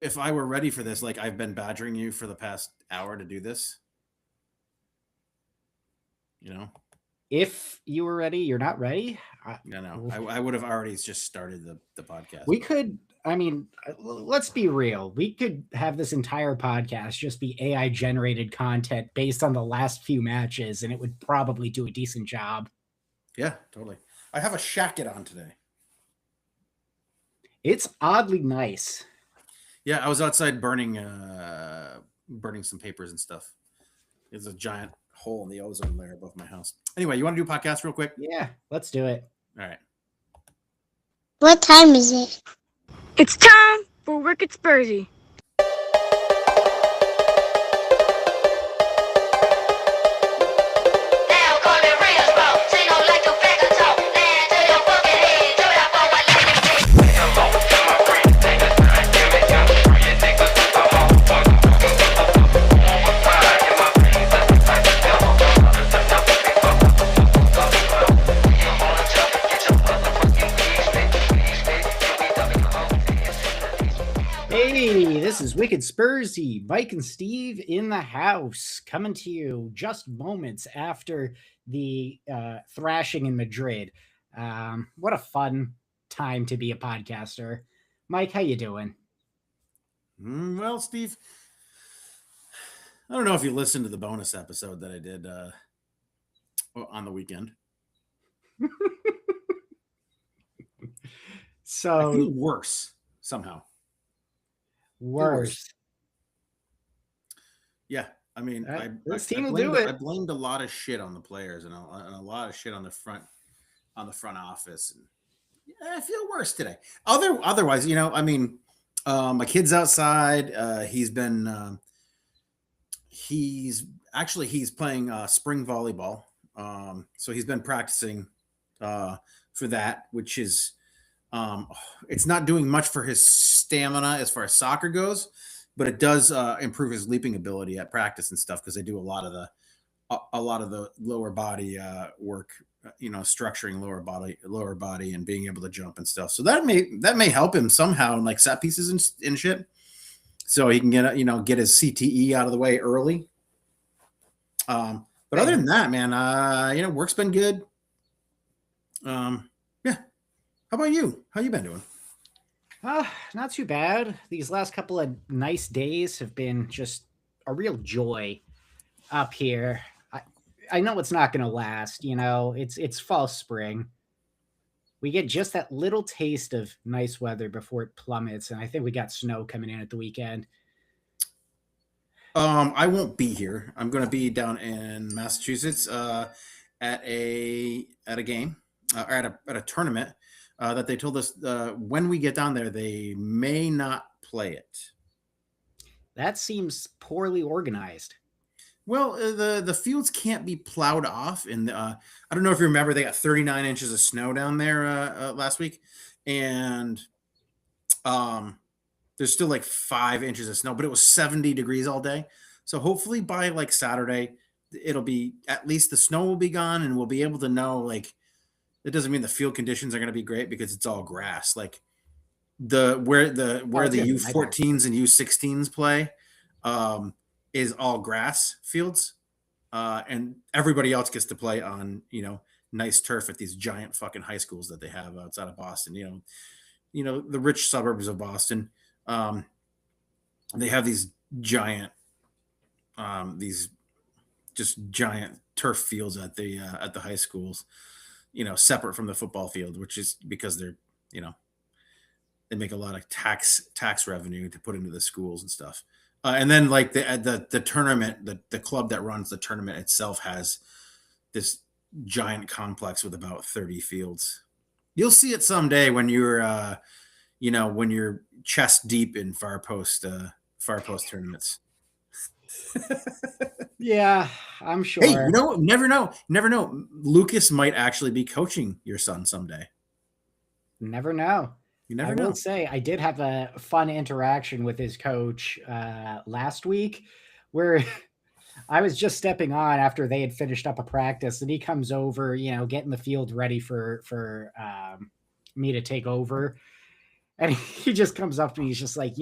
if I were ready for this, like I've been badgering you for the past hour to do this, you know? If you were ready, you're not ready. No. I would have already just started the podcast, We but could, I mean, let's be real. We could have this entire podcast just be AI generated content based on the last few matches, and it would probably do a decent job. yeah, totally. I have a shacket on today. It's oddly nice. Yeah, I was outside burning some papers and stuff. There's a giant hole in the ozone layer above my house. Anyway, you want to do a podcast real quick? Yeah, let's do it. All right. What time is it? It's time for Wicked Spursy. Hey, this is Wicked Spursy, Mike and Steve in the house, coming to you just moments after the thrashing in Madrid. What a fun time to be a podcaster. Mike, how you doing? Well, Steve, I don't know if you listened to the bonus episode that I did on the weekend. So I feel worse somehow. Worse. Yeah, I mean, this team will do it. I blamed a lot of shit on the players and a lot of shit on the front office. And yeah, I feel worse today. Otherwise, you know, I mean, my kid's outside. He's playing spring volleyball. So he's been practicing for that, which is it's not doing much for his stamina as far as soccer goes, but it does improve his leaping ability at practice and stuff because they do a lot of the lower body work, structuring lower body and being able to jump and stuff. So that may help him somehow in like set pieces and shit, so he can get his CTE out of the way early. But other than that, man, work's been good. Yeah. How about you? How you been doing? Not too bad. These last couple of nice days have been just a real joy up here. I know it's not going to last. It's fall, spring. We get just that little taste of nice weather before it plummets, and I think we got snow coming in at the weekend. I won't be here. I'm going to be down in Massachusetts at a game or at a tournament. That they told us when we get down there, they may not play it. That seems poorly organized. Well, the fields can't be plowed off. And I don't know if you remember, they got 39 inches of snow down there last week. And there's still like 5 inches of snow, but it was 70 degrees all day. So hopefully by like Saturday, it'll be, at least the snow will be gone and we'll be able to know, like, it doesn't mean the field conditions are going to be great because it's all grass. Like where the U14s and U16s play is all grass fields, and everybody else gets to play on nice turf at these giant fucking high schools that they have outside of Boston. The rich suburbs of Boston. They have these giant turf fields at the high schools. Separate from the football field, which is because they're, they make a lot of tax revenue to put into the schools and stuff. And then like the tournament, the club that runs the tournament itself has this giant complex with about 30 fields. You'll see it someday when you're, when you're chest deep in far post tournaments. Yeah, I'm sure. Hey, never know. Lucas might actually be coaching your son someday. Never know. You never know. I will say I did have a fun interaction with his coach last week where I was just stepping on after they had finished up a practice, and he comes over, getting the field ready for me to take over. And he just comes up to me. He's just like,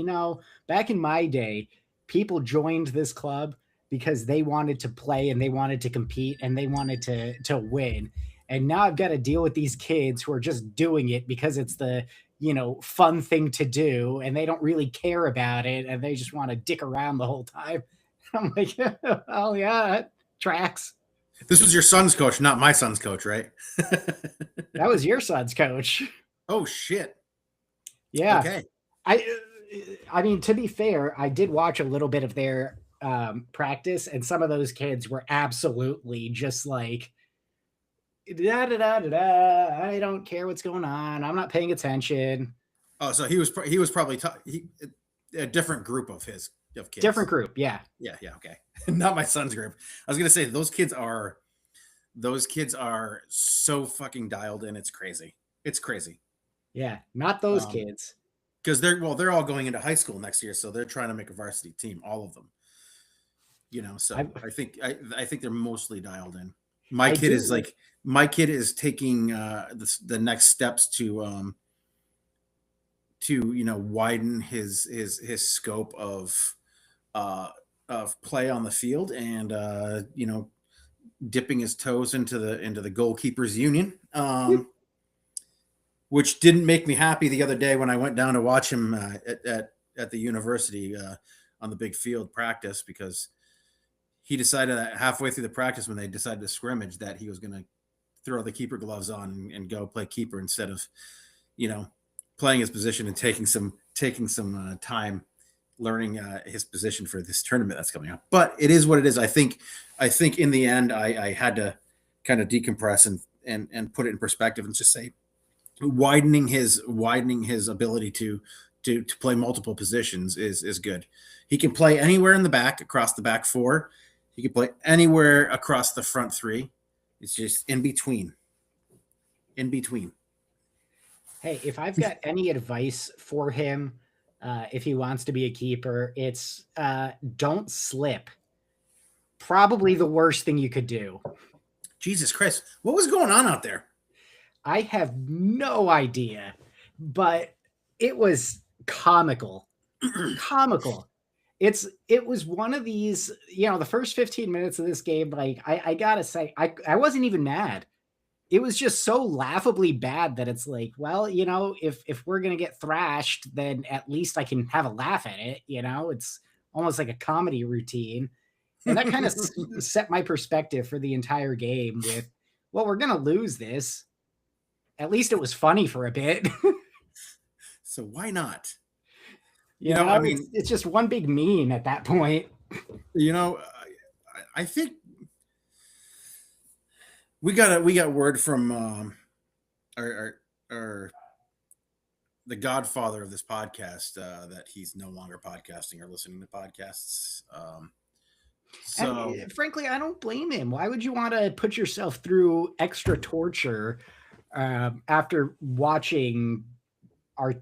back in my day, people joined this club because they wanted to play and they wanted to compete and they wanted to win. And now I've got to deal with these kids who are just doing it because it's the, fun thing to do. And they don't really care about it. And they just want to dick around the whole time. I'm like, oh yeah, that tracks. This was your son's coach, not my son's coach, right? That was your son's coach. Oh shit. Yeah. Okay. I mean, to be fair, I did watch a little bit of their practice, and some of those kids were absolutely just like, da da da da da. I don't care what's going on. I'm not paying attention. Oh, so he was probably a different group of kids. Different group, yeah. Yeah, okay. Not my son's group. I was gonna say those kids are so fucking dialed in. It's crazy. It's crazy. Yeah, not those kids. Because they're all going into high school next year, so they're trying to make a varsity team, all of them. So I think they're mostly dialed in. My kid is taking the next steps to widen his scope of play on the field, and dipping his toes into the goalkeepers union, which didn't make me happy the other day when I went down to watch him at the university on the big field practice, because he decided that halfway through the practice, when they decided to scrimmage, that he was going to throw the keeper gloves on and go play keeper instead of playing his position and taking some time learning his position for this tournament that's coming up. But it is what it is. I think in the end, I had to kind of decompress and put it in perspective and just say, widening his ability to play multiple positions is good. He can play anywhere in the back, across the back four. He can play anywhere across the front three. It's just in between. Hey, if I've got any advice for him, if he wants to be a keeper, it's don't slip. Probably the worst thing you could do. Jesus Christ. What was going on out there? I have no idea, but it was comical. Comical. It was one of these, the first 15 minutes of this game, like I gotta say, I wasn't even mad. It was just so laughably bad that it's like, well, if we're gonna get thrashed, then at least I can have a laugh at it. It's almost like a comedy routine. And that kind of set my perspective for the entire game with, well, we're gonna lose this. At least it was funny for a bit. So why not? I mean, it's just one big meme at that point. I think we got word from our the godfather of this podcast that he's no longer podcasting or listening to podcasts. And frankly, I don't blame him. Why would you want to put yourself through extra torture after watching our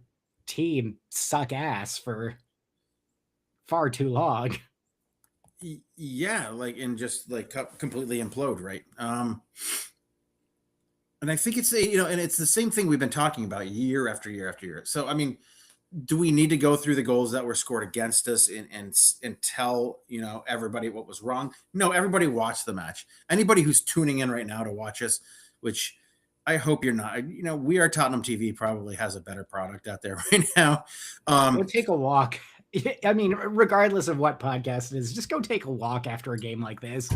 team suck ass for far too long? Yeah, and just completely implode, right? And I think it's and it's the same thing we've been talking about year after year after year. So I mean, do we need to go through the goals that were scored against us and tell everybody what was wrong? No, everybody watched the match. Anybody who's tuning in right now to watch us, which I hope you're not. We Are Tottenham TV probably has a better product out there right now. Go take a walk. I mean, regardless of what podcast it is, just go take a walk after a game like this.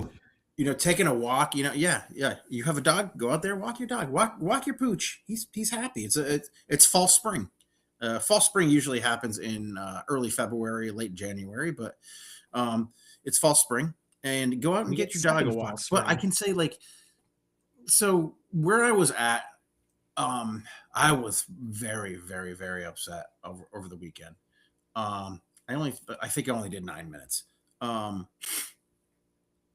Taking a walk. Yeah. You have a dog, go out there, walk your dog, walk your pooch. He's happy. It's fall spring. Fall spring usually happens in early February, late January, but it's fall spring, and go out and get your dog a walk. But I can say so where I was at, I was very, very, very upset over the weekend. I think I only did 9 minutes.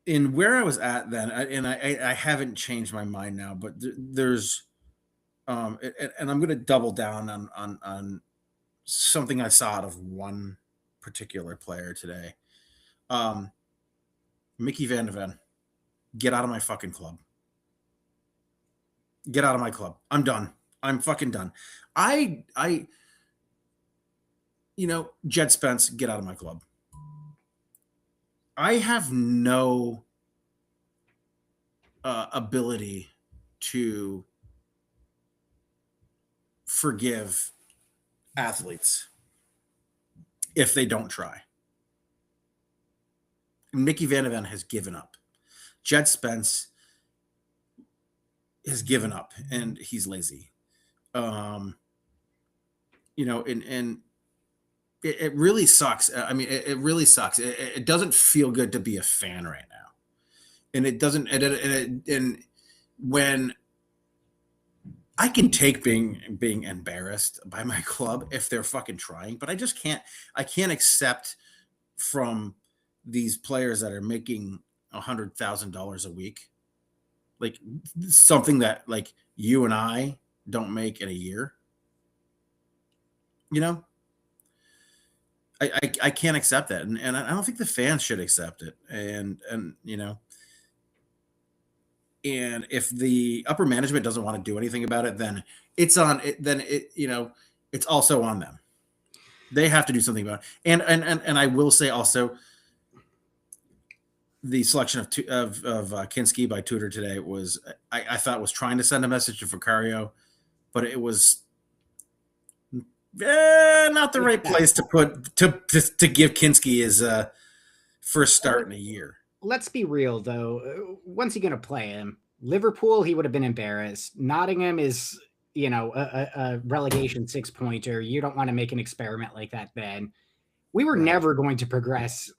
In where I was at then, I haven't changed my mind now, but there's, and I'm going to double down on something I saw out of one particular player today. Mickey Van de Ven, get out of my fucking club. Get out of my club. I'm done. I'm fucking done. I Jed Spence, get out of my club. I have no ability to forgive athletes if they don't try. Mickey Van de Ven has given up. Jed Spence has given up, and he's lazy. And it really sucks. I mean, it really sucks. It doesn't feel good to be a fan right now, and it doesn't. And when I can take being embarrassed by my club if they're fucking trying, but I just can't. I can't accept from these players that are making $100,000 a week, like something that like you and I don't make in a year. I can't accept that, and I don't think the fans should accept it. And and if the upper management doesn't want to do anything about it, then it's on it. Then it's also on them. They have to do something about it. And I will say also, the selection of Kinski by Tudor today was I thought was trying to send a message to Vicario, but it was not the right place to put to give Kinski his first start in a year. Let's be real, though. When's he going to play him? Liverpool, he would have been embarrassed. Nottingham is, a relegation 6-pointer. You don't want to make an experiment like that then. We were never going to progress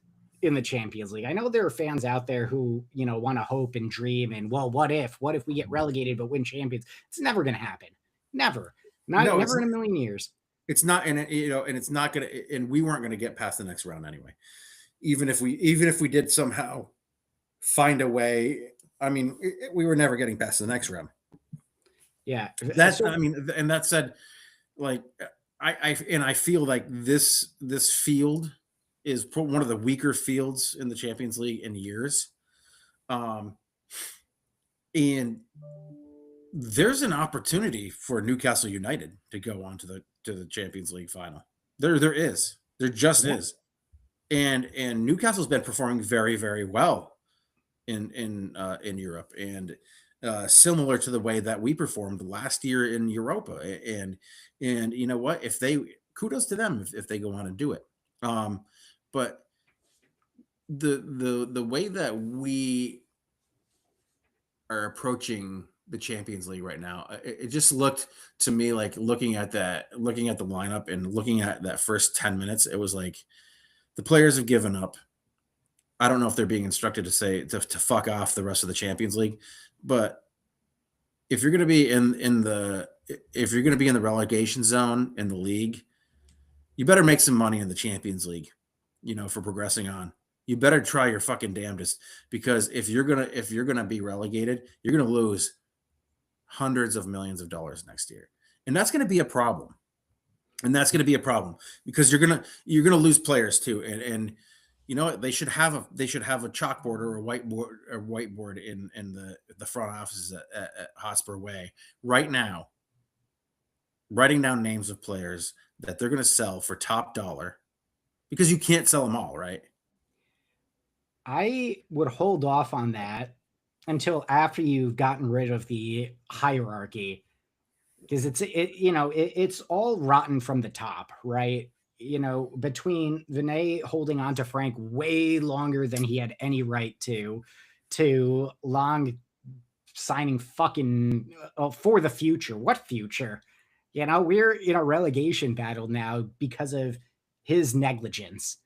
in the Champions League. I know there are fans out there who, want to hope and dream and, well, what if we get relegated but win champions? It's never going to happen. Never. Never in a million years. It's not, and it's not going to, and we weren't going to get past the next round anyway. Even if we did somehow find a way, I mean, we were never getting past the next round. Yeah. And that said, like, I feel like this field is one of the weaker fields in the Champions League in years. And there's an opportunity for Newcastle United to go on to the Champions League final. There is. There just is. And Newcastle's been performing very, very well in Europe, and similar to the way that we performed last year in Europa. And you know what? Kudos to them if they go on and do it. But the way that we are approaching the Champions League right now, it just looked to me like looking at the lineup and looking at that first 10 minutes, it was like the players have given up. I don't know if they're being instructed to fuck off the rest of the Champions League, but if you're going to be in the relegation zone in the league, you better make some money in the Champions League, for progressing on. You better try your fucking damnedest, because if you're gonna be relegated, you're gonna lose hundreds of millions of dollars next year, and that's gonna be a problem. And that's gonna be a problem because you're gonna lose players too. And you know what? They should have a chalkboard or a whiteboard in the front offices at Hotspur Way right now, writing down names of players that they're gonna sell for top dollar, because you can't sell them all, right? I would hold off on that until after you've gotten rid of the hierarchy, because it's all rotten from the top, right? Between Vinay holding on to Frank way longer than he had any right to Long signing fucking for the future. What future? We're in a relegation battle now because of his negligence.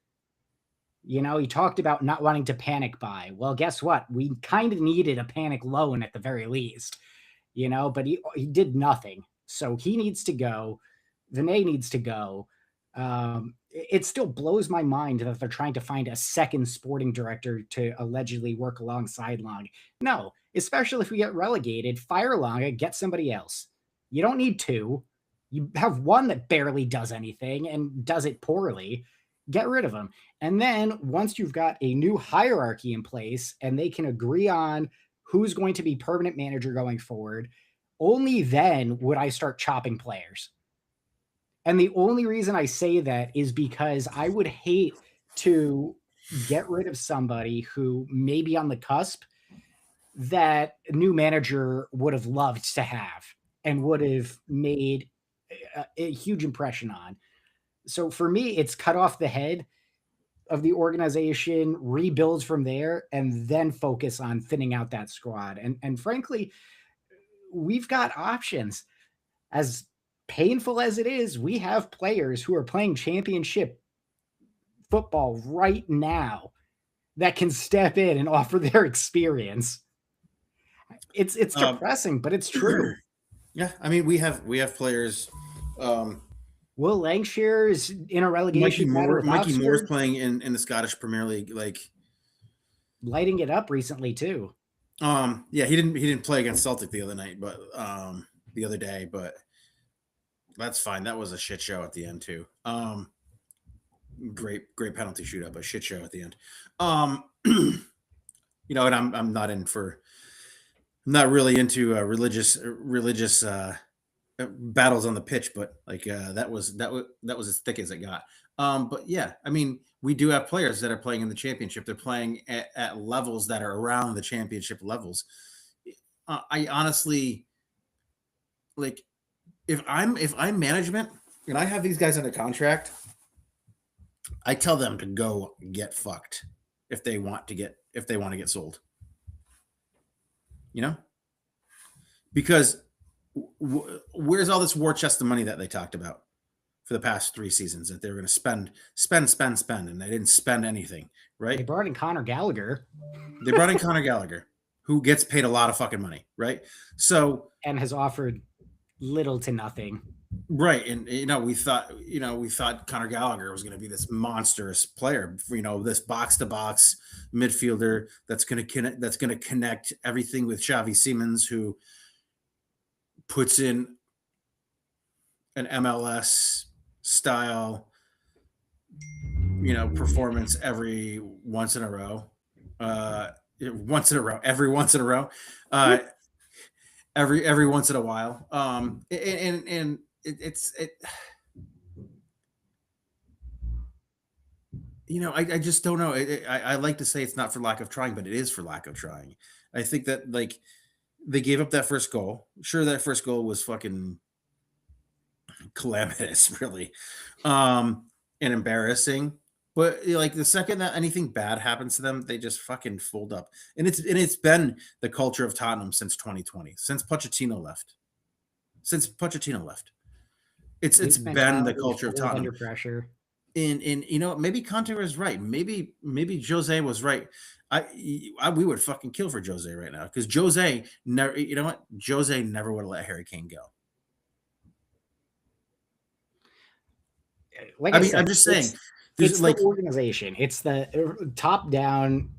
He talked about not wanting to panic buy. Well, guess what? We kind of needed a panic loan at the very least, but he did nothing. So he needs to go. Vinay needs to go. It still blows my mind that they're trying to find a second sporting director to allegedly work alongside Long. No, especially if we get relegated, fire Long and get somebody else. You don't need two. You have one that barely does anything and does it poorly. Get rid of him. And then once you've got a new hierarchy in place and they can agree on who's going to be permanent manager going forward, only then would I start chopping players. And the only reason I say that is because I would hate to get rid of somebody who may be on the cusp that a new manager would have loved to have and would have made a huge impression on. So for me, it's cut off the head of the organization, rebuilds from there, and then focus on thinning out that squad. And frankly, we've got options. As painful as it is, we have players who are playing championship football right now that can step in and offer their experience. It's depressing, but it's true. Yeah, I mean we have players. Will Lancashire is in a relegation battle with Mikey Moore's Oxford, playing in the Scottish Premier League. Like, lighting it up recently too. yeah, he didn't play against Celtic the other night, but the other day, but that's fine. That was a shit show at the end too. Great penalty shootout, but shit show at the end. You know, and I'm not really into religious battles on the pitch, but like that was as thick as it got. But yeah, I mean, we do have players that are playing in the championship. They're playing at levels that are around the championship levels. I honestly, like, if I'm management and I have these guys under contract, I tell them to go get fucked if they want to get sold. You know, because where's all this war chest of money that they talked about for the past 3 seasons that they were going to spend, and they didn't spend anything, right? They brought in Conor Gallagher. Who gets paid a lot of fucking money, right? So, and has offered little to nothing. Right. And, you know, we thought Conor Gallagher was going to be this monstrous player, you know, this box to box midfielder that's going to connect everything with Xavi Simons, who puts in an MLS style, you know, performance every once in a row, every once in a while. And it's you know, I just don't know. I like to say it's not for lack of trying, but it is for lack of trying. I think that, like, they gave up that first goal. Sure, that first goal was fucking calamitous, really, and embarrassing. But like the second that anything bad happens to them, they just fucking fold up. And it's been the culture of Tottenham since 2020, since Pochettino left. It's been the culture of Tottenham. Under pressure. And you know, maybe Conte was right. Maybe Jose was right. We would fucking kill for Jose right now, because Jose never. You know what? Jose never would have let Harry Kane go. Like I'm said, just saying. It's like the organization. It's the top down.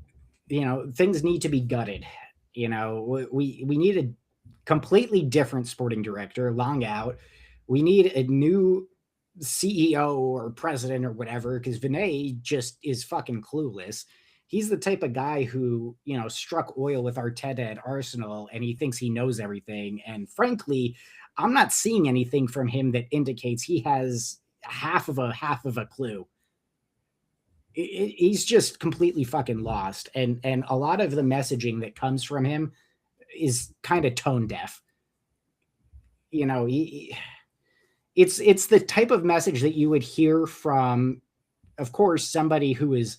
You know, things need to be gutted. You know, we need a completely different sporting director, long out. We need a new CEO or president or whatever, because Vinay just is fucking clueless. He's the type of guy who, you know, struck oil with Arteta at Arsenal, and he thinks he knows everything. And frankly, I'm not seeing anything from him that indicates he has half of a clue. He's just completely fucking lost. And a lot of the messaging that comes from him is kind of tone deaf. You know, it's the type of message that you would hear from, of course, somebody who is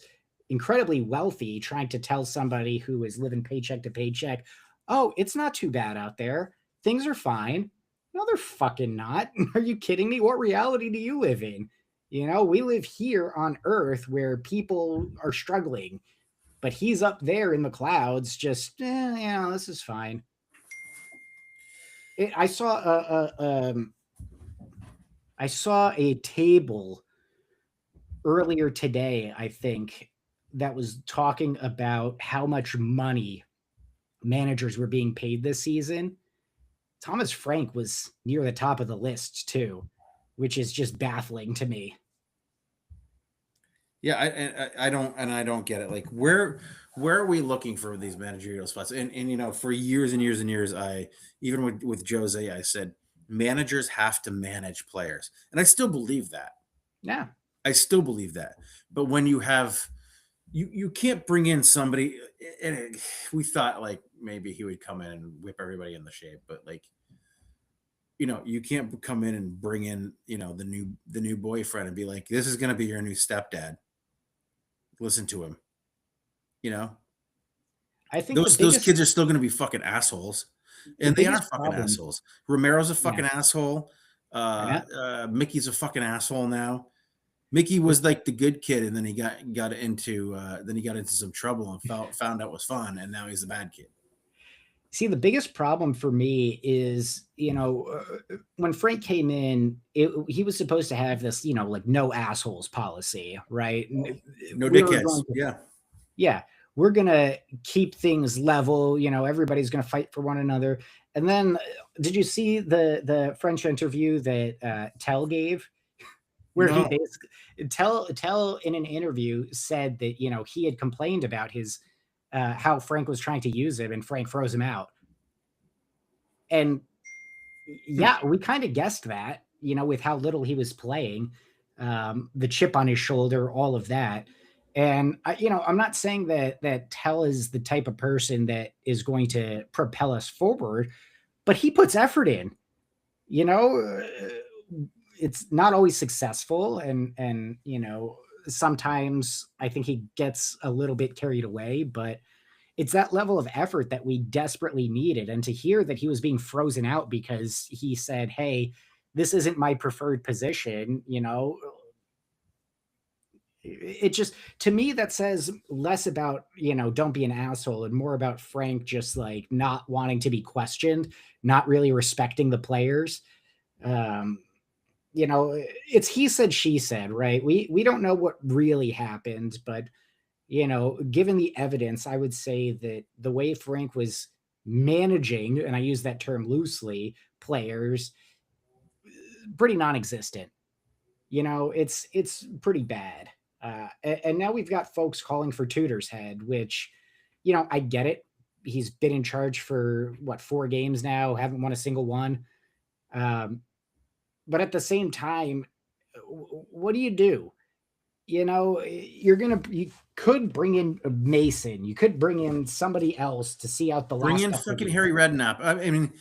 incredibly wealthy trying to tell somebody who is living paycheck to paycheck, oh, it's not too bad out there. Things are fine. No, they're fucking not. Are you kidding me? What reality do you live in? You know, we live here on Earth where people are struggling, but he's up there in the clouds just, yeah, this is fine. I saw a table earlier today, I think, that was talking about how much money managers were being paid this season. Thomas Frank was near the top of the list too, which is just baffling to me. Yeah, I don't get it. Like, where are we looking for these managerial spots? And you know, for years and years and years, even with Jose, I said, managers have to manage players. And I still believe that. Yeah. I still believe that. But when you have you can't bring in somebody, and we thought like maybe he would come in and whip everybody in the shape, but like, you can't come in and bring in, the new boyfriend and be like, this is going to be your new stepdad. Listen to him. I think Those kids are still going to be fucking assholes, and they are biggest fucking problem- assholes. Romero's a fucking Yeah. asshole. Yeah. Mickey's a fucking asshole now. Mickey was like the good kid, and then he got into some trouble and found out was fun, and now he's the bad kid. See, the biggest problem for me is, when Frank came in, he was supposed to have this, like no assholes policy, right? No We were dickheads. going to- Yeah. Yeah, we're going to keep things level. Everybody's going to fight for one another. And then did you see the French interview that Tell gave? Where No. he basically Tell in an interview said that, he had complained about his how Frank was trying to use him and Frank froze him out. And yeah, we kind of guessed that, with how little he was playing, the chip on his shoulder, all of that. And I'm not saying that Tell is the type of person that is going to propel us forward, but he puts effort in. It's not always successful, and sometimes I think he gets a little bit carried away, but it's that level of effort that we desperately needed. And to hear that he was being frozen out because he said, hey, this isn't my preferred position, it just, to me, that says less about, don't be an asshole, and more about Frank just like not wanting to be questioned, not really respecting the players. It's he said, she said, right? We don't know what really happened, but given the evidence, I would say that the way Frank was managing, and I use that term loosely, players, pretty non-existent. It's pretty bad. And now we've got folks calling for Tudor's head, which, I get it. He's been in charge for 4 games now, haven't won a single one. But at the same time, what do you do? You could bring in Mason. You could bring in somebody else to see out the Bring last in couple of fucking games. Harry Redknapp. I mean,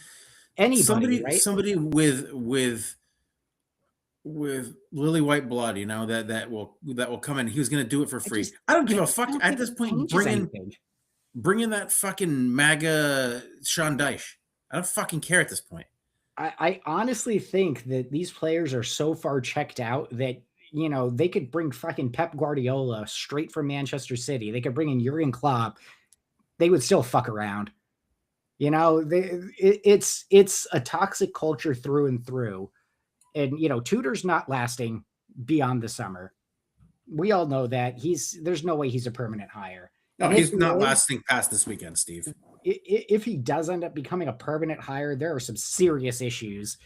Anybody, right? somebody with lily white blood, that will come in. He was going to do it for free. I don't give a fuck at this point. Bring in that fucking MAGA Sean Dyche. I don't fucking care at this point. I honestly think that these players are so far checked out that, they could bring fucking Pep Guardiola straight from Manchester City. They could bring in Jurgen Klopp. They would still fuck around. It's a toxic culture through and through. And, Tudor's not lasting beyond the summer. We all know that. There's no way he's a permanent hire. No, And he's not lasting past this weekend, Steve. If he does end up becoming a permanent hire, there are some serious issues,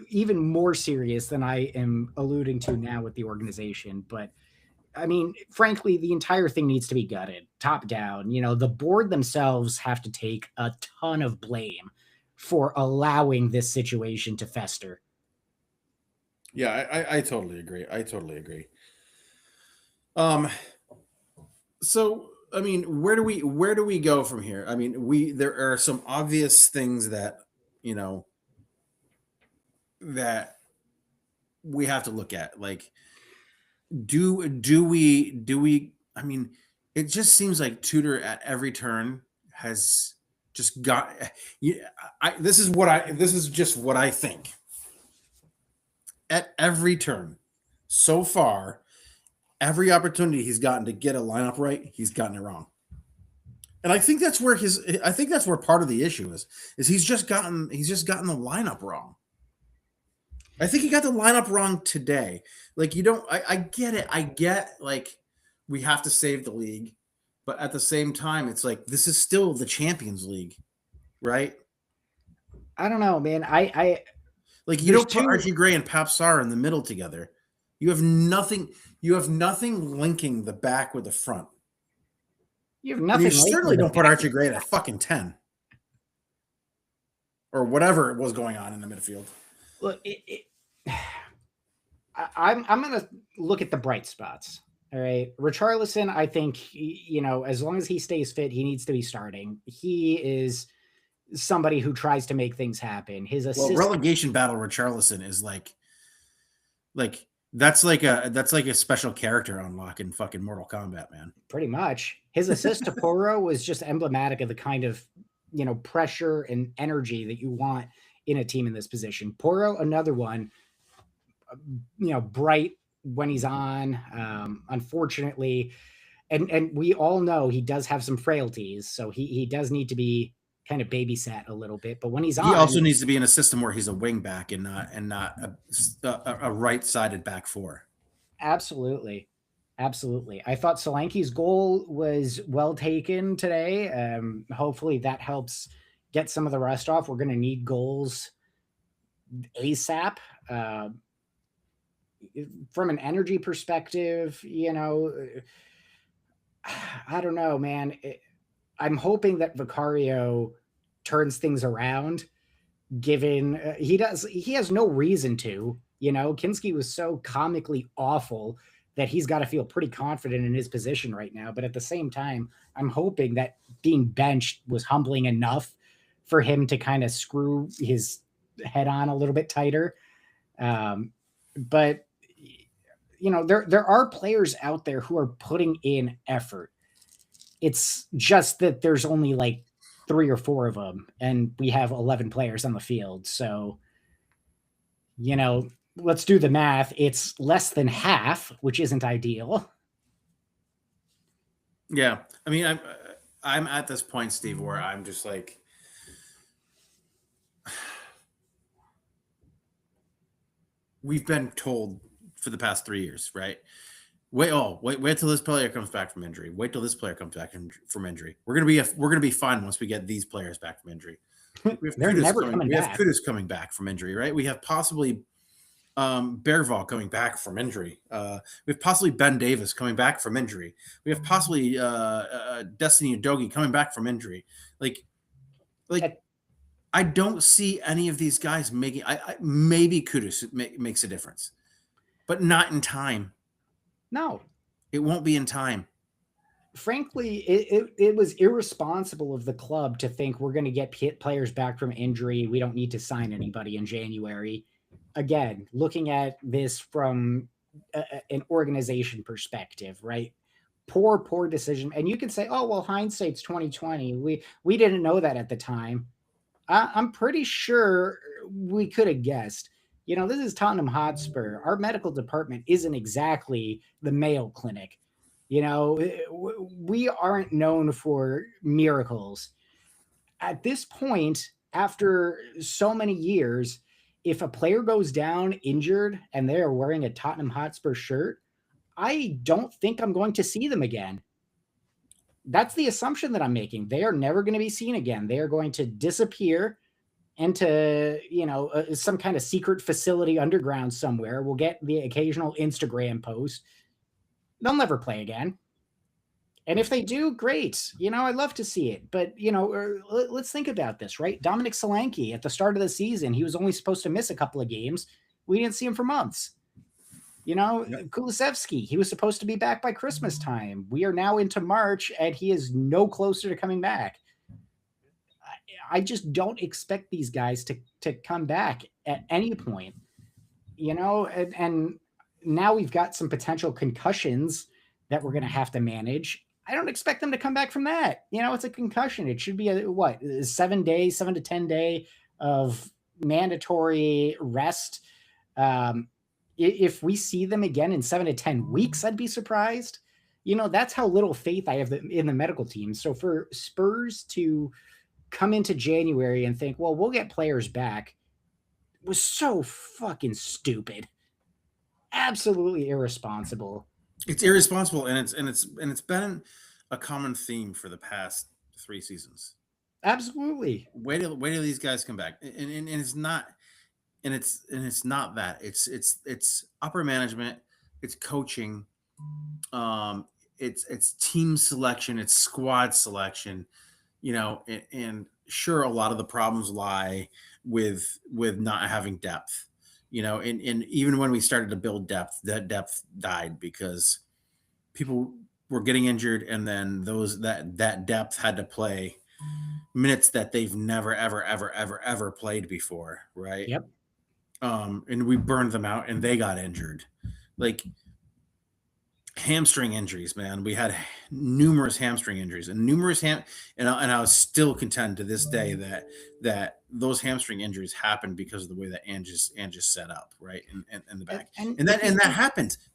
even more serious than I am alluding to now with the organization. But I mean, frankly, the entire thing needs to be gutted, top down. The board themselves have to take a ton of blame for allowing this situation to fester. Yeah, I totally agree. So I mean, where do we go from here? I mean, there are some obvious things that that we have to look at. Like, do we? I mean, it just seems like Tudor at every turn has just got. Yeah, this is just what I think. At every turn, so far, every opportunity he's gotten to get a lineup right, he's gotten it wrong. And I think that's where part of the issue is he's just gotten the lineup wrong. I think he got the lineup wrong today. Like, I get it. I get, like, we have to save the league, but at the same time, it's like, this is still the Champions League, right? I don't know, man. Like, you don't put Archie Gray and Pap Sarr in the middle together. You have nothing linking the back with the front. You have nothing. And you certainly don't put Archie Gray at a fucking 10. or whatever was going on in the midfield. Look, I'm going to look at the bright spots. All right. Richarlison, I think, as long as he stays fit, he needs to be starting. He is somebody who tries to make things happen. His assist. Well, relegation battle Richarlison is like that's like a special character unlock in fucking Mortal Kombat, man. Pretty much. His assist to Porro was just emblematic of the kind of, pressure and energy that you want in a team in this position. Porro, another one, bright when he's on. Unfortunately, and we all know he does have some frailties, so he does need to be kind of babysat a little bit. But when he's on, he also needs to be in a system where he's a wing back and not a right-sided back four. Absolutely. I thought Solanke's goal was well taken today. Hopefully that helps get some of the rust off. We're going to need goals ASAP. From an energy perspective, I don't know, man. I'm hoping that Vicario turns things around, given he has no reason to. Kinski was so comically awful that he's got to feel pretty confident in his position right now. But at the same time, I'm hoping that being benched was humbling enough for him to kind of screw his head on a little bit tighter. But there are players out there who are putting in effort. It's just that there's only like 3 or 4 of them, and we have 11 players on the field. So, let's do the math. It's less than half, which isn't ideal. Yeah. I mean, I'm at this point, Steve, where I'm just like, we've been told for the past 3 years, right? Wait till this player comes back from injury. Wait till this player comes back from injury. We're gonna be fine once we get these players back from injury. We have Kudus coming back from injury, right? We have possibly Bearval coming back from injury. We have possibly Ben Davis coming back from injury. We have possibly Destiny Udogie coming back from injury. Like I don't see any of these guys making. Maybe Kudus makes a difference, but not in time. No, it won't be in time. Frankly, it was irresponsible of the club to think we're going to get players back from injury. We don't need to sign anybody in January. Again, looking at this from an organization perspective, right? Poor decision. And you can say, oh, well, hindsight's 2020. We didn't know that at the time. I'm pretty sure we could have guessed. This is Tottenham Hotspur. Our medical department isn't exactly the Mayo Clinic. We aren't known for miracles. At this point, after so many years, if a player goes down injured and they're wearing a Tottenham Hotspur shirt, I don't think I'm going to see them again. That's the assumption that I'm making. They are never going to be seen again. They are going to disappear into, some kind of secret facility underground somewhere. We'll get the occasional Instagram post. They'll never play again. And if they do, great. I'd love to see it. But, let's think about this, right? Dominic Solanke at the start of the season, he was only supposed to miss a couple of games. We didn't see him for months. Kulusevski, he was supposed to be back by Christmas time. We are now into March, and he is no closer to coming back. I just don't expect these guys to come back at any point, and now we've got some potential concussions that we're going to have to manage. I don't expect them to come back from that. It's a concussion. It should be a 7 to 10 day of mandatory rest. If we see them again in 7 to 10 weeks, I'd be surprised. That's how little faith I have in the medical team. So for Spurs to come into January and think, well, we'll get players back, was so fucking stupid. Absolutely irresponsible. It's irresponsible, and it's been a common theme for the past 3 seasons. Absolutely. Wait till these guys come back, and it's not, and it's not that. It's upper management, it's coaching, it's team selection, it's squad selection. and sure, a lot of the problems lie with not having depth, and even when we started to build depth, that depth died because people were getting injured, and then that depth had to play minutes that they've never ever played before, right? Yep. And we burned them out, and they got injured, like hamstring injuries, man. We had numerous hamstring injuries and and I was still contend to this day that those hamstring injuries happened because of the way that Ange is set up, right, in the back, and that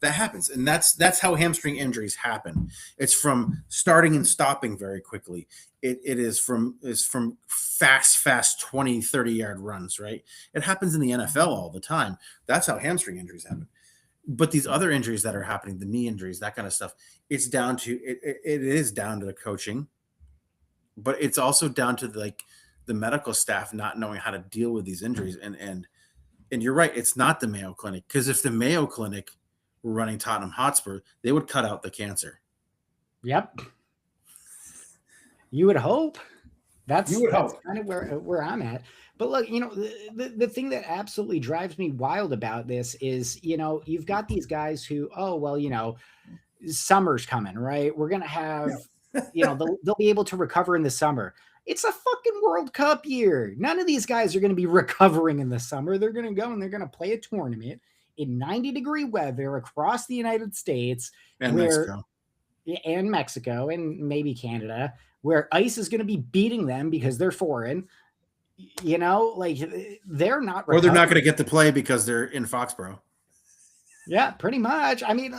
happens, and that's how hamstring injuries happen. It's from starting and stopping very quickly. It is from fast 20-30 yard runs, right? It happens in the NFL all the time. That's how hamstring injuries happen. But these other injuries that are happening, the knee injuries, that kind of stuff, it is down to the coaching, but it's also down to the medical staff not knowing how to deal with these injuries. And you're right, it's not the Mayo Clinic, because if the Mayo Clinic were running Tottenham Hotspur, they would cut out the cancer. Yep. You would hope. That's hope. kind of where I'm at. But look, the thing that absolutely drives me wild about this is, you've got these guys who, oh, well, summer's coming, right? We're going to have, they'll be able to recover in the summer. It's a fucking World Cup year. None of these guys are going to be recovering in the summer. They're going to go and they're going to play a tournament in 90-degree weather across the United States and Mexico and maybe Canada, where ice is going to be beating them because they're foreign. They're not, or they're not going to get to play because they're in Foxborough. Yeah, pretty much. I mean,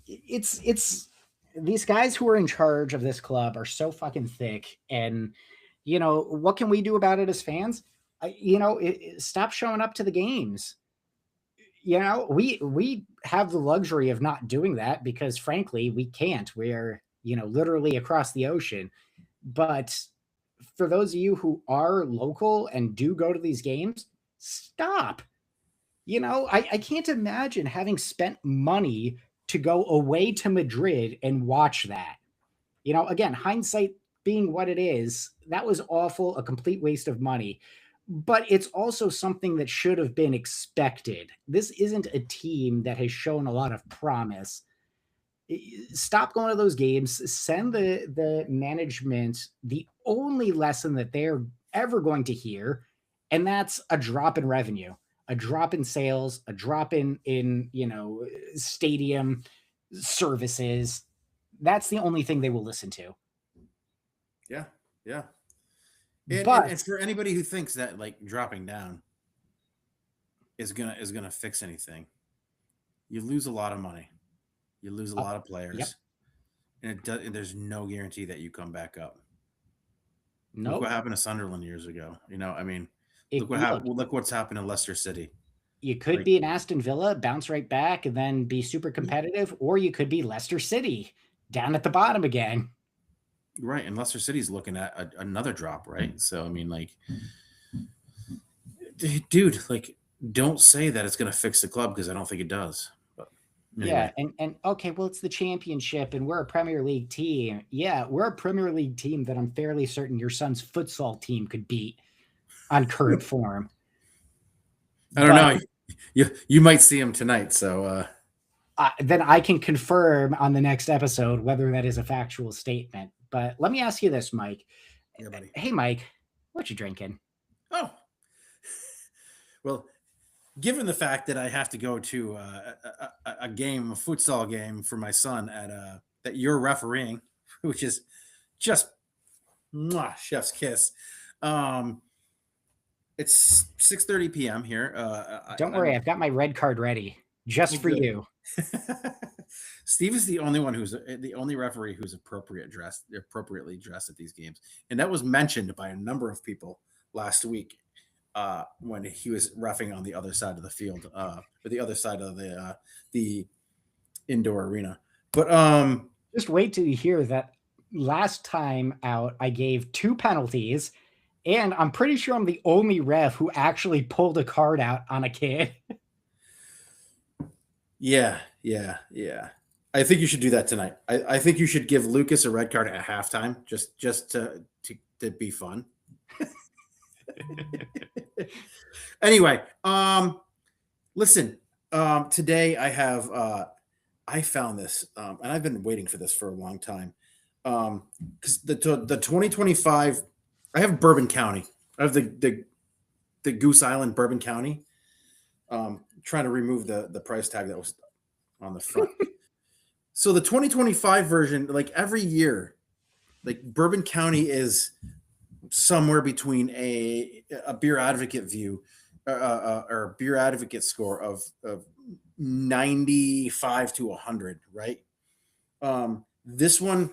it's these guys who are in charge of this club are so fucking thick, and what can we do about it as fans? Stop showing up to the games. We have the luxury of not doing that because, frankly, we can't. We're literally across the ocean. But for those of you who are local and do go to these games, stop. I can't imagine having spent money to go away to Madrid and watch that. Again, hindsight being what it is, that was awful, a complete waste of money. But it's also something that should have been expected. This isn't a team that has shown a lot of promise. Stop going to those games. Send the management the only lesson that they're ever going to hear, and that's a drop in revenue, a drop in sales, a drop in stadium services. That's the only thing they will listen to. Yeah. And for anybody who thinks that dropping down is gonna fix anything, you lose a lot of money. You lose a lot of players, and there's no guarantee that you come back up. Look what happened to Sunderland years ago. Look what's happened to Leicester City. You could be an Aston Villa, bounce right back, and then be super competitive, or you could be Leicester City, down at the bottom again. Right, and Leicester City's looking at another drop, right? So dude, don't say that it's going to fix the club, because I don't think it does. Anyway. Yeah, and okay, well, it's the championship, and we're a Premier League team. Yeah, we're a Premier League team that I'm fairly certain your son's futsal team could beat on current form. I don't know. You might see him tonight, so then I can confirm on the next episode whether that is a factual statement. But let me ask you this, Mike. Yeah, buddy. Hey, Mike, what you drinking? Oh, well, given the fact that I have to go to a futsal game for my son that you're refereeing, which is just chef's kiss. It's 6:30 p.m. here. Don't worry, I've got my red card ready just for you. Steve is the only referee who's appropriately dressed at these games, and that was mentioned by a number of people last week when he was reffing on the other side of the field, or the other side of the indoor arena. But just wait till you hear that. Last time out, I gave 2 penalties, and I'm pretty sure I'm the only ref who actually pulled a card out on a kid. Yeah. I think you should do that tonight. I think you should give Lucas a red card at halftime, just to be fun. Anyway, listen. Today I found this, and I've been waiting for this for a long time. Because the 2025, I have Bourbon County. I have the Goose Island Bourbon County. Trying to remove the price tag that was on the front. So the 2025 version, like every year, like Bourbon County is somewhere between a beer advocate view or beer advocate score of 95 to 100, right? This one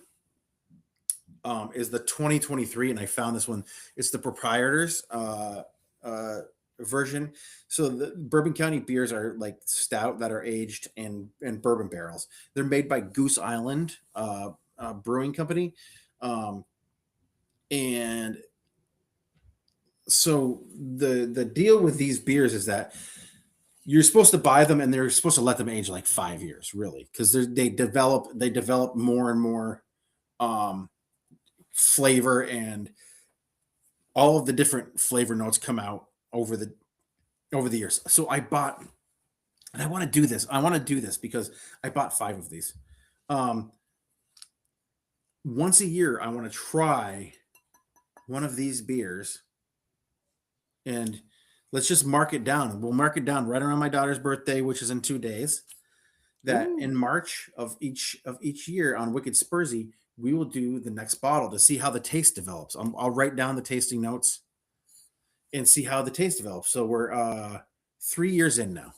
is the 2023, and I found this one. It's the proprietors version. So the Bourbon County beers are like stout that are aged in bourbon barrels. They're made by Goose Island Brewing Company, and so the deal with these beers is that you're supposed to buy them and they're supposed to let them age like 5 years, really, because they develop more and more flavor, and all of the different flavor notes come out over the years. So I bought, and I want to do this. I want to do this because I bought 5 of these. Once a year, I want to try one of these beers, and let's just mark it down. We'll mark it down right around my daughter's birthday, which is in 2 days. That Ooh. in March of each year on Wicked Spursy, we will do the next bottle to see how the taste develops. I'll write down the tasting notes and see how the taste develops. So we're 3 years in now.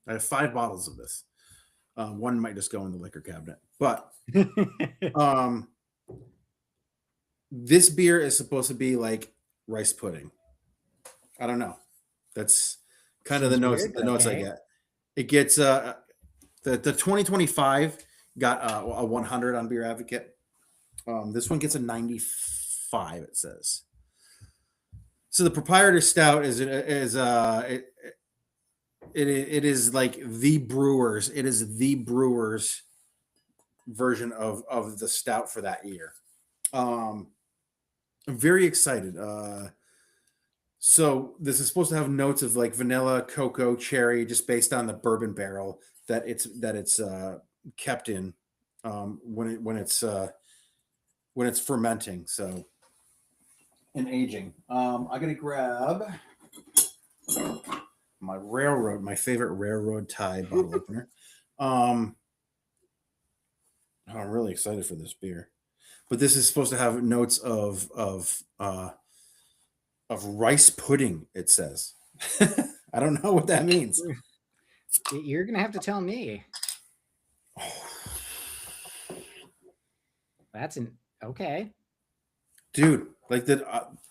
I have 5 bottles of this. One might just go in the liquor cabinet, but this beer is supposed to be like rice pudding. I don't know. That's kind of the Seems notes. weird, The notes I okay. get. It gets the 2025 got a 100 on Beer Advocate. This one gets a 95. It says. So the proprietor stout is it is like the brewers. It is the brewers version of the stout for that year. I'm very excited. So this is supposed to have notes of like vanilla, cocoa, cherry, just based on the bourbon barrel that it's kept in when it's fermenting. So and aging. I gotta grab my favorite railroad tie bottle opener. I'm really excited for this beer, but this is supposed to have notes of rice pudding. It says. I don't know what that means. You're gonna have to tell me. That's an okay. Dude, like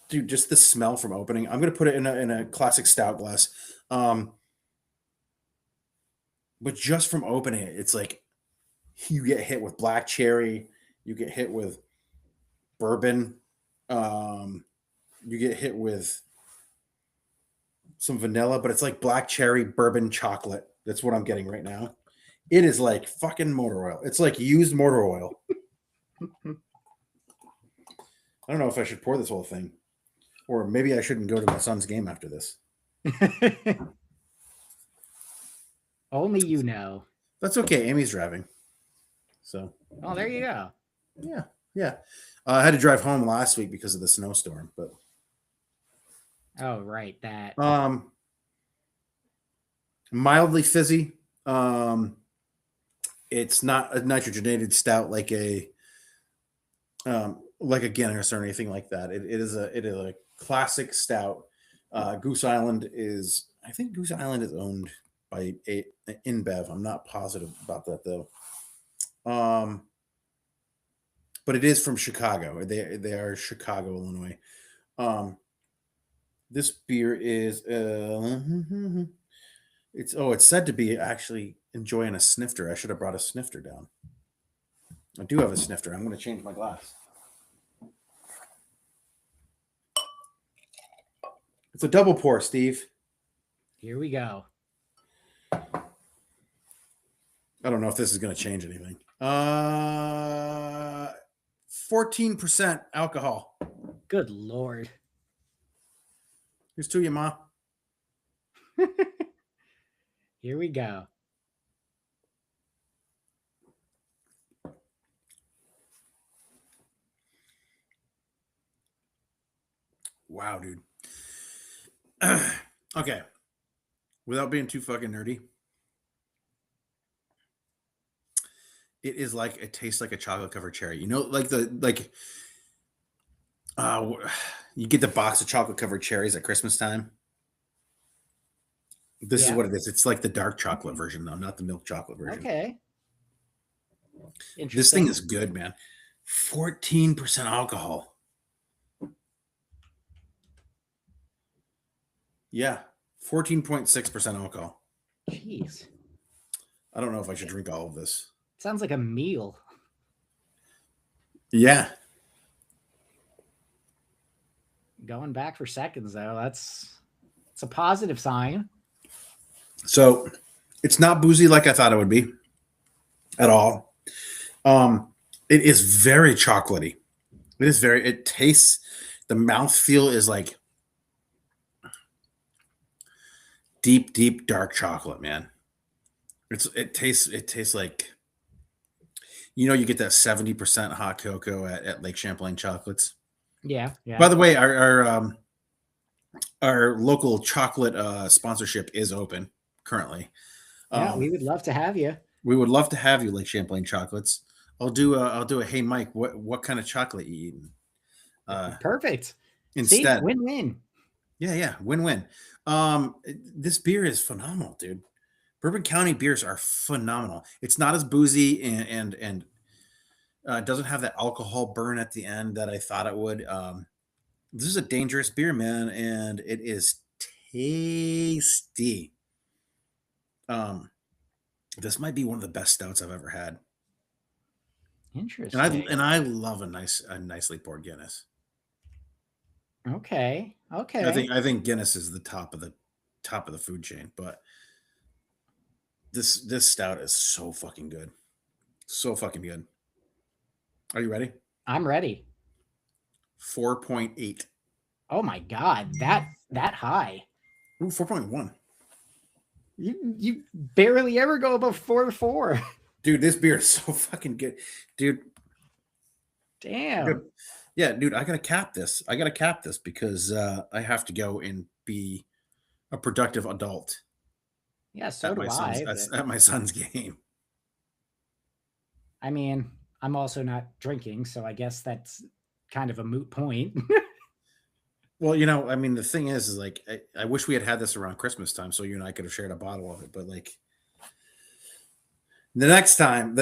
dude, just the smell from opening. I'm gonna put it in a classic stout glass. But just from opening it, it's like you get hit with black cherry, you get hit with bourbon, you get hit with some vanilla, but it's like black cherry bourbon chocolate. That's what I'm getting right now. It is like fucking motor oil. It's like used motor oil. I don't know if I should pour this whole thing, or maybe I shouldn't go to my son's game after this. Only you know. That's okay. Amy's driving. So. Oh, there you go. Yeah. I had to drive home last week because of the snowstorm, but. Oh, right. That. Mildly fizzy. It's not a nitrogenated stout like a Guinness or anything like that. It is a classic stout. Goose Island is owned by InBev. I'm not positive about that though. But it is from Chicago. They are Chicago, Illinois. This beer is it's said to be actually enjoying a snifter. I should have brought a snifter down. I do have a snifter. I'm going to change my glass. It's a double pour, Steve. Here we go. I don't know if this is going to change anything. 14% alcohol. Good Lord. Here's to you, Ma. Here we go. Wow, dude. Okay. Without being too fucking nerdy, it tastes like a chocolate covered cherry. You know, you get the box of chocolate covered cherries at Christmas time. This is Yeah. what it is. It's like the dark chocolate version, though, not the milk chocolate version. Okay. This thing Interesting. is good, man. 14% alcohol. Yeah. 14.6% alcohol. Jeez. I don't know if I should drink all of this. Sounds like a meal. Yeah. Going back for seconds, though. It's a positive sign. So it's not boozy like I thought it would be at all. It is very chocolatey. It tastes, the mouthfeel is like deep, deep dark chocolate, man. It tastes like, you know, you get that 70% hot cocoa at Lake Champlain Chocolates. Yeah. By the way, our local chocolate sponsorship is open currently. Yeah, we would love to have you. We would love to have you, Lake Champlain Chocolates. I'll do a hey Mike, what kind of chocolate you eating? Perfect. Instead, See? Win-win. yeah, win-win. This beer is phenomenal, dude. Bourbon County beers are phenomenal. It's not as boozy and it doesn't have that alcohol burn at the end that I thought it would. This is a dangerous beer, man, and it is tasty. This might be one of the best stouts I've ever had. Interesting. And I love a nicely poured Guinness. Okay. I think Guinness is the top of the food chain, but this stout is so fucking good. So fucking good. Are you ready? I'm ready. 4.8. Oh my God, that high. Ooh, 4.1. You barely ever go above 4. Dude, this beer is so fucking good. Dude. Damn. Yeah, dude, I gotta cap this. Because I have to go and be a productive adult. Yeah, so do I. At my son's game. I mean, I'm also not drinking, so I guess that's kind of a moot point. Well, you know, I mean, the thing is like, I wish we had this around Christmas time, so you and I could have shared a bottle of it. But like, the next time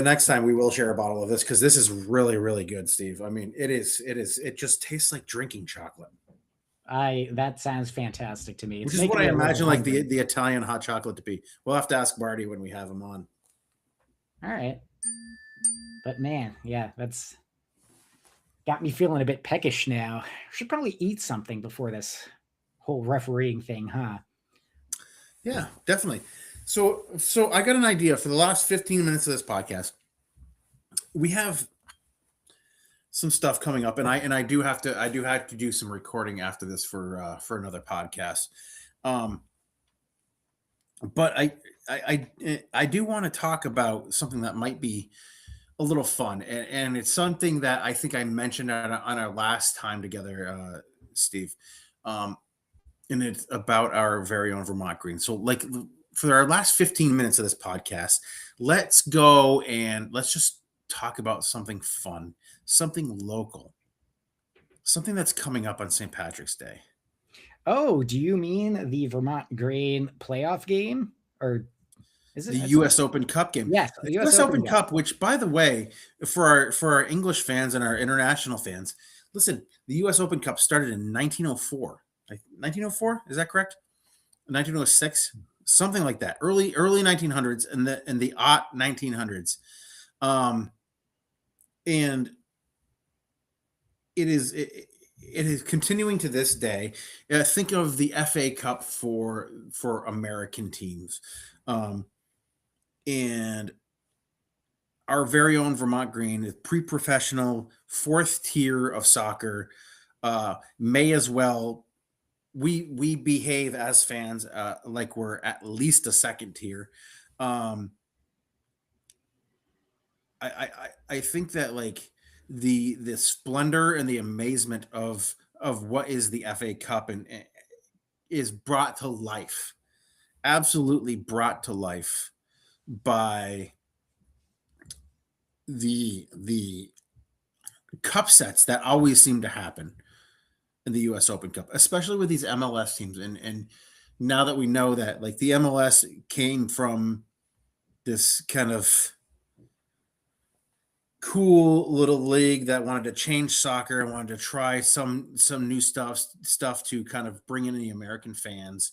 we will share a bottle of this because this is really, really good, Steve. I mean, it just tastes like drinking chocolate. That sounds fantastic to me. Which is what I imagine like the Italian hot chocolate to be. We'll have to ask Marty when we have him on. All right. But man, yeah, that's got me feeling a bit peckish now. Should probably eat something before this whole refereeing thing, huh? Yeah, definitely. So I got an idea for the last 15 minutes of this podcast. We have some stuff coming up, and I do have to do some recording after this for another podcast. But I do want to talk about something that might be a little fun, and it's something that I think I mentioned on our last time together, Steve. And it's about our very own Vermont Green. So, like, for our last 15 minutes of this podcast, let's go and let's just talk about something fun, something local, something that's coming up on St. Patrick's Day. Oh, do you mean the Vermont Grain playoff game? Or is it the U.S. Open Cup game? Yes, the U.S. Open Cup, which, by the way, for our English fans and our international fans, listen, the U.S. Open Cup started in 1904. 1904, is that correct? 1906, something like that. Early 1900s and the 1900s. And it is continuing to this day. Think of the FA Cup for American teams. And our very own Vermont Green is pre-professional, fourth tier of soccer. May as well we behave as fans like we're at least a second tier. Um, I think that like the splendor and the amazement of what is the FA Cup and is brought to life, absolutely brought to life by the cup sets that always seem to happen in the US Open Cup, especially with these MLS teams. And now that we know that like the MLS came from this kind of cool little league that wanted to change soccer and wanted to try some new stuff to kind of bring in the American fans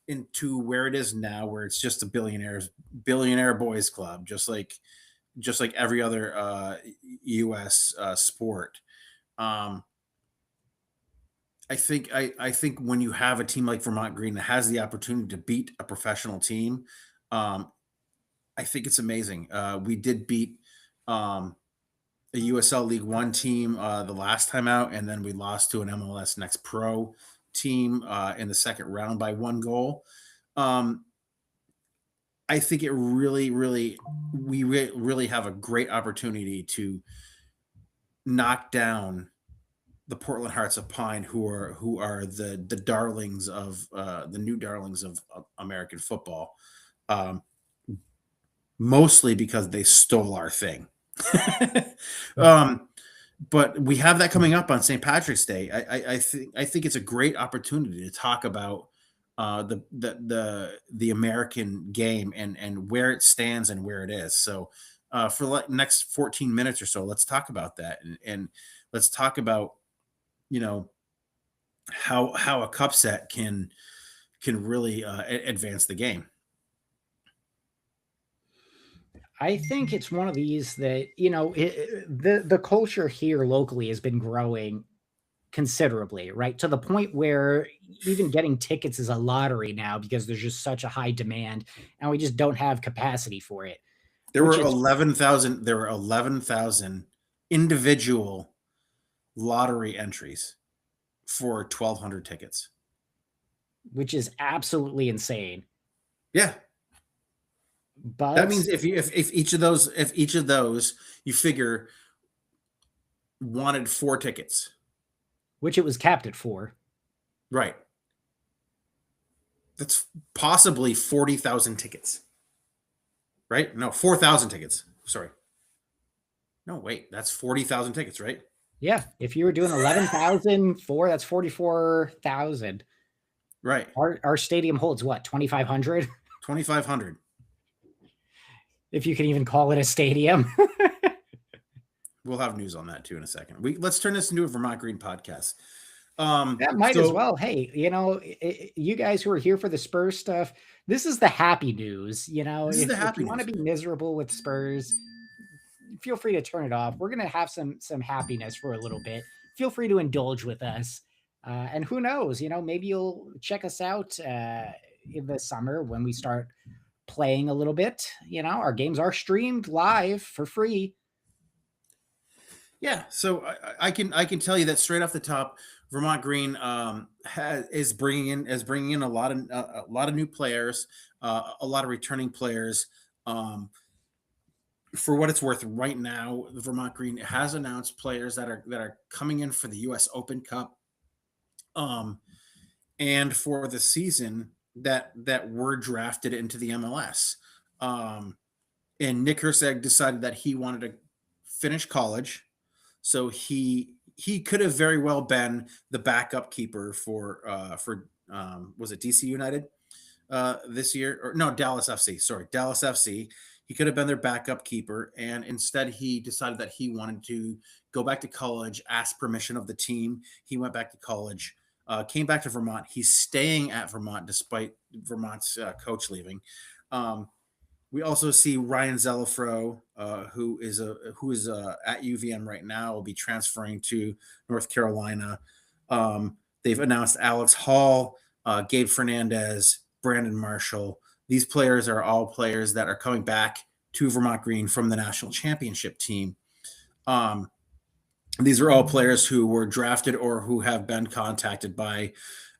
into where it is now, where it's just a billionaire boys club, just like every other US sport. um I think when you have a team like Vermont Green that has the opportunity to beat a professional team, um, I think it's amazing. We did beat um, a USL League One team the last time out, and then we lost to an MLS Next Pro team in the second round by 1 goal. Um, I think it really have a great opportunity to knock down the Portland Hearts of Pine, who are the darlings of the new darlings of American football, um, mostly because they stole our thing. um, but we have that coming up on St. Patrick's Day. I think it's a great opportunity to talk about the American game and where it stands and where it is. So for like next 14 minutes or so, let's talk about that and let's talk about you know how a cup set can really advance the game. I think it's one of these that, the culture here locally has been growing considerably, right? To the point where even getting tickets is a lottery now because there's just such a high demand and we just don't have capacity for it, There which were is 11,000 individual lottery entries for 1,200 tickets. absolutely insane. Yeah, But that means if each of those you figure wanted 4 tickets, which it was capped at 4. right? That's possibly 40,000 tickets, right? No, 4,000 tickets. Sorry. No, wait, that's 40,000 tickets, right? Yeah, if you were doing 11,004, that's 44,000. Right. Our stadium holds what, 2,500? 2,500. If you can even call it a stadium. We'll have news on that too in a second. Let's turn this into a Vermont Green podcast. That might as well. Hey, you guys who are here for the Spurs stuff, this is the happy news. This is the happy if you want to news. be miserable with Spurs, feel free to turn it off. We're gonna have some happiness for a little bit. Feel free to indulge with us. And who knows? Maybe you'll check us out in the summer when we start playing a little bit. Our games are streamed live for free. Yeah, so I can tell you that straight off the top, Vermont Green is bringing in a lot of new players, a lot of returning players. For what it's worth, right now, Vermont Green has announced players that are coming in for the U.S. Open Cup, and for the season that were drafted into the MLS. And Nick Herseg decided that he wanted to finish college. So he could have very well been the backup keeper for was it DC United this year, or no, Dallas FC. Sorry, Dallas FC. He could have been their backup keeper, and instead he decided that he wanted to go back to college, ask permission of the team. He went back to college, came back to Vermont. He's staying at Vermont despite Vermont's coach leaving. We also see Ryan Zelafro, who is at UVM right now, will be transferring to North Carolina. They've announced Alex Hall, Gabe Fernandez, Brandon Marshall. These players are all players that are coming back to Vermont Green from the national championship team. These are all players who were drafted or who have been contacted by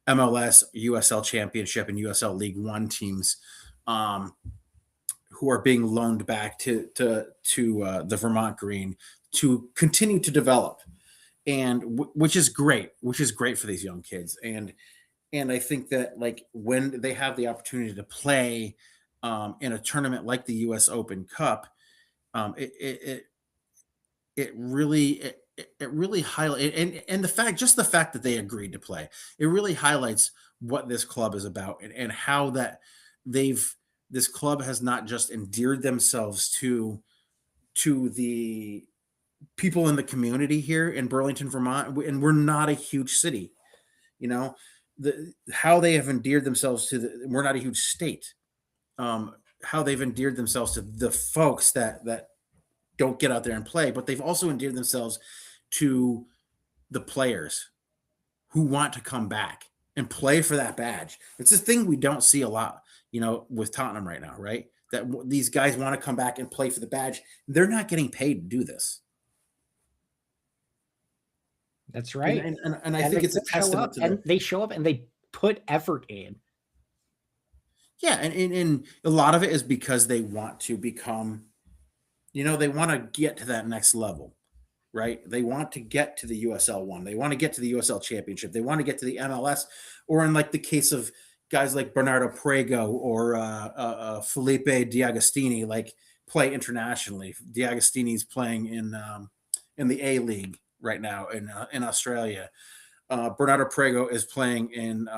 MLS, USL Championship, and USL League One teams, who are being loaned back to the Vermont Green to continue to develop, and which is great for these young kids. And I think that, like, when they have the opportunity to play in a tournament like the U.S. Open Cup, it really highlight, and the fact that they agreed to play, it really highlights what this club is about, and how that this club has not just endeared themselves to the people in the community here in Burlington, Vermont, and we're not a huge city, how they have endeared themselves we're not a huge state, how they've endeared themselves to the folks that don't get out there and play, but they've also endeared themselves to the players who want to come back and play for that badge. It's a thing we don't see a lot, with Tottenham right now, right? That these guys want to come back and play for the badge. They're not getting paid to do this. That's right. And I think it's a testament to and they show up and they put effort in. Yeah, and a lot of it is because they want to become, they want to get to that next level, right? They want to get to the USL One. They want to get to the USL Championship. They want to get to the MLS, or in like the case of guys like Bernardo Prego or Felipe Diagostini, like, play internationally. Diagostini's playing in the A League right now in Australia. Bernardo Prego is playing in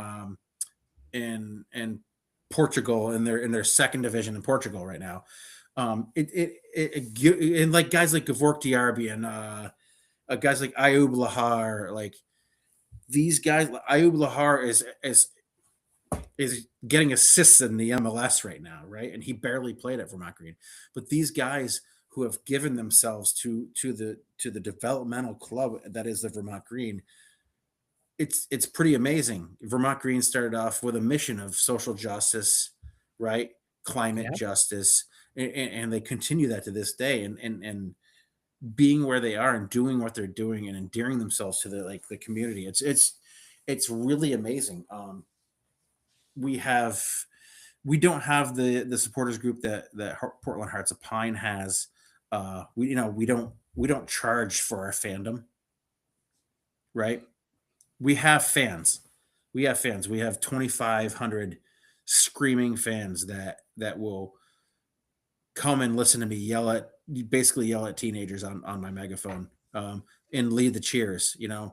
Portugal in their second division in Portugal right now. And like guys like Gavork Diarby and guys like Ayub Lahar, like these guys. Ayub Lahar is getting assists in the MLS right now, right? And he barely played at Vermont Green. But these guys who have given themselves to the developmental club that is the Vermont Green, it's pretty amazing. Vermont Green started off with a mission of social justice, right? Climate justice, and they continue that to this day. And being where they are and doing what they're doing and endearing themselves to the community, it's really amazing. We don't have the supporters group that Portland Hearts of Pine has. We don't charge for our fandom, right? We have fans. We have 2,500 screaming fans that will come and listen to me basically yell at teenagers on my megaphone, and lead the cheers, and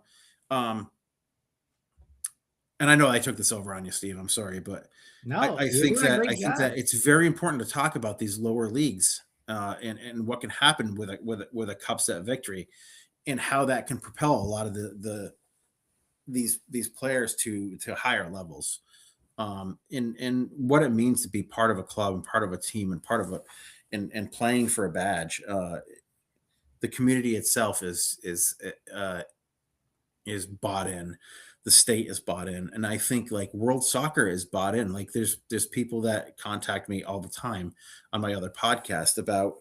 I know I took this over on you, Steve. I'm sorry, but No, I think that it's very important to talk about these lower leagues, and what can happen with a cup set victory, and how that can propel a lot of these players to higher levels, and what it means to be part of a club and part of a team and part of and playing for a badge. The community itself is bought in. The state is bought in, and I think like World Soccer is bought in. Like there's people that contact me all the time on my other podcast about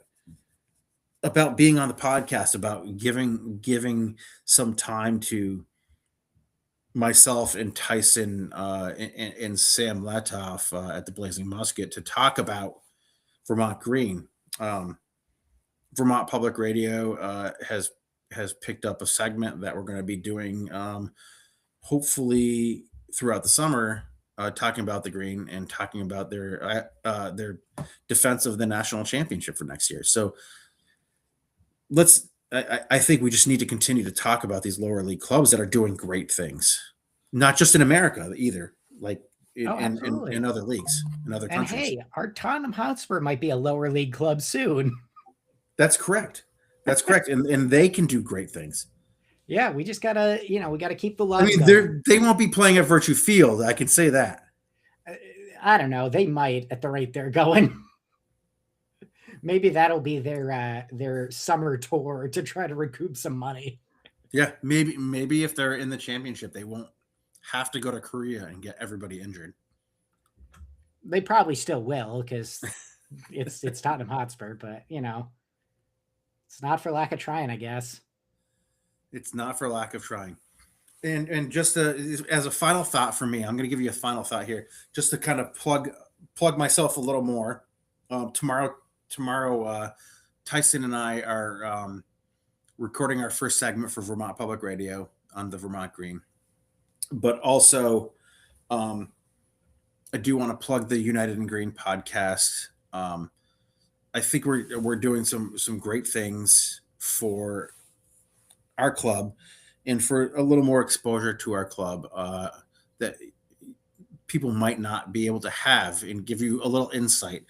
being on the podcast, about giving some time to myself and Tyson and Sam Letoff at the Blazing Musket to talk about Vermont Green. Vermont Public Radio has picked up a segment that we're going to be doing, hopefully throughout the summer, talking about the Green and talking about their defense of the national championship for next year. So I think we just need to continue to talk about these lower league clubs that are doing great things, not just in America either, like in other leagues, in other countries. And hey, our Tottenham Hotspur might be a lower league club soon. That's correct. And they can do great things. Yeah, we just gotta, we gotta keep the love. I mean, they won't be playing at Virtue Field. I can say that. I don't know. They might at the rate they're going. Maybe that'll be their summer tour to try to recoup some money. Yeah, maybe if they're in the championship, they won't have to go to Korea and get everybody injured. They probably still will, because it's Tottenham Hotspur, but it's not for lack of trying, I guess. It's not for lack of trying. And just as a final thought for me, I'm going to give you a final thought here, just to kind of plug myself a little more. Tomorrow, Tyson and I are recording our first segment for Vermont Public Radio on the Vermont Green, but also I do want to plug the United in Green podcast. I think we're doing some great things for our club and for a little more exposure to our club that people might not be able to have, and give you a little insight.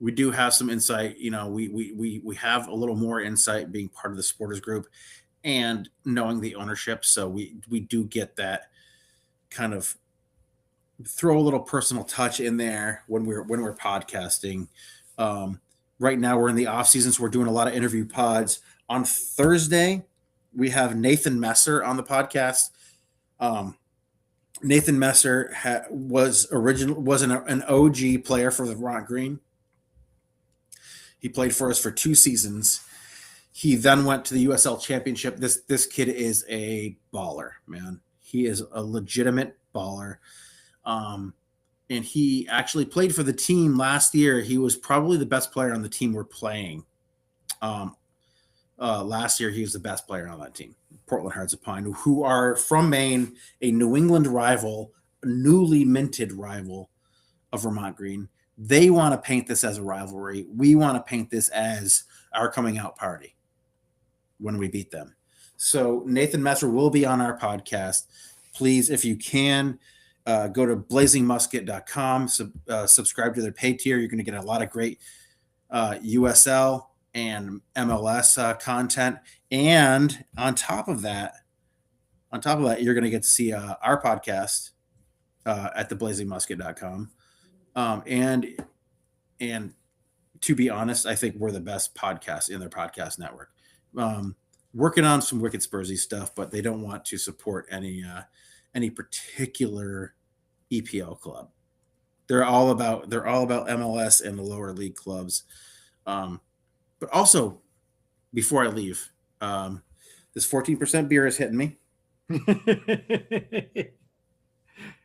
We do have some insight. We have a little more insight being part of the supporters group and knowing the ownership. So we do get that kind of throw a little personal touch in there when we're podcasting. Right now we're in the off season, so we're doing a lot of interview pods. On Thursday, we have Nathan Messer on the podcast. Nathan Messer was an OG player for the Vermont Green. He played for us for 2 seasons. He then went to the USL Championship. This kid is a baller, man. He is a legitimate baller. And he actually played for the team last year. He was probably the best player on the team we're playing. Last year, he was the best player on that team, Portland Hearts of Pine, who are from Maine, a New England rival, a newly minted rival of Vermont Green. They want to paint this as a rivalry. We want to paint this as our coming out party when we beat them. So Nathan Messer will be on our podcast. Please, if you can, go to blazingmusket.com, subscribe to their pay tier. You're going to get a lot of great USL and MLS content. And on top of that, you're going to get to see our podcast at theblazingmusket.com. And to be honest, I think we're the best podcast in their podcast network. Working on some Wicked Spursy stuff, but they don't want to support any particular EPL club. They're all about MLS and the lower league clubs. But also, before I leave, this 14% beer is hitting me.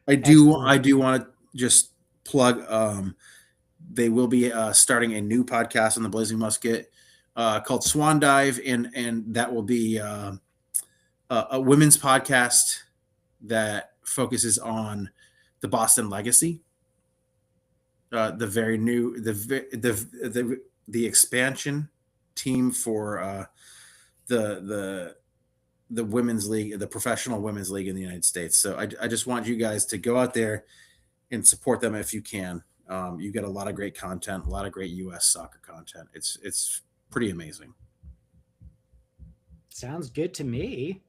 I do want to just plug. They will be starting a new podcast on the Blazing Musket called Swan Dive, and that will be a women's podcast that focuses on the Boston legacy, the very new the expansion team for the women's league, the professional women's league in the United States. So I just want you guys to go out there and support them if you can. You get a lot of great content, a lot of great U.S. soccer content. It's pretty amazing. Sounds good to me.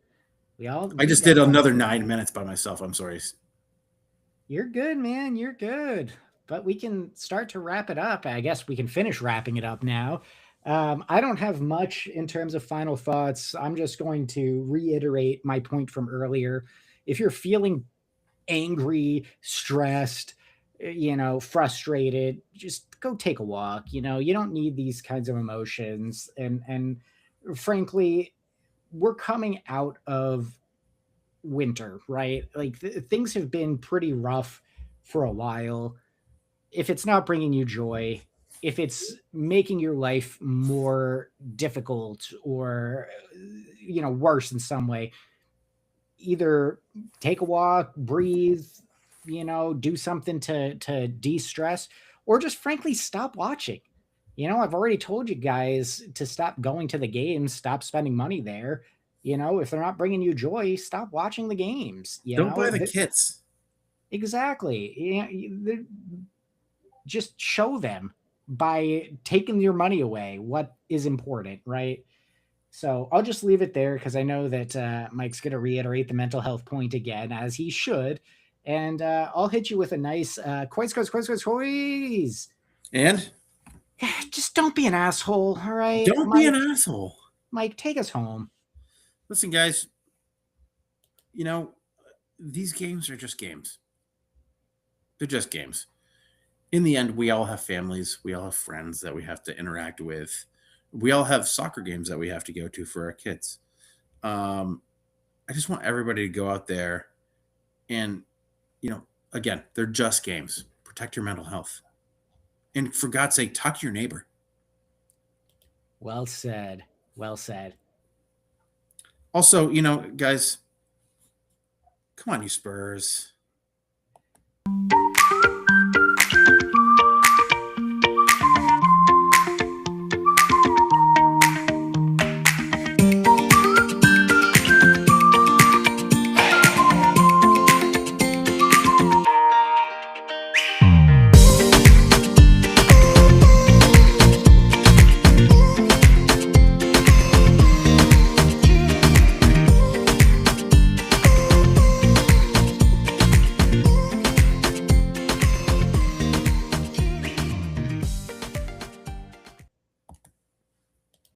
I just did another 9 minutes by myself. I'm sorry. You're good, man. You're good. But we can start to wrap it up. I guess we can finish wrapping it up now. I don't have much in terms of final thoughts. I'm just going to reiterate my point from earlier. If you're feeling angry, stressed, frustrated, just go take a walk. You don't need these kinds of emotions. And frankly, we're coming out of winter, right? Like things have been pretty rough for a while. If it's not bringing you joy, if it's making your life more difficult or, worse in some way, either take a walk, breathe, do something to de-stress, or just frankly stop watching. I've already told you guys to stop going to the games, stop spending money there. If they're not bringing you joy, stop watching the games. Don't buy the kits. Exactly. Just show them by taking your money away what is important, right? So I'll just leave it there because I know that Mike's going to reiterate the mental health point again, as he should. And I'll hit you with a nice quiz. And? Just don't be an asshole, all right? Don't be an asshole. Mike, take us home. Listen, guys, these games are just games. They're just games. in the end, we all have families, we all have friends that we have to interact with, we all have soccer games that we have to go to for our kids. I just want everybody to go out there and, again, they're just games. Protect your mental health. And for God's sake, talk to your neighbor. Well said. Well said. Also, guys, come on, you Spurs.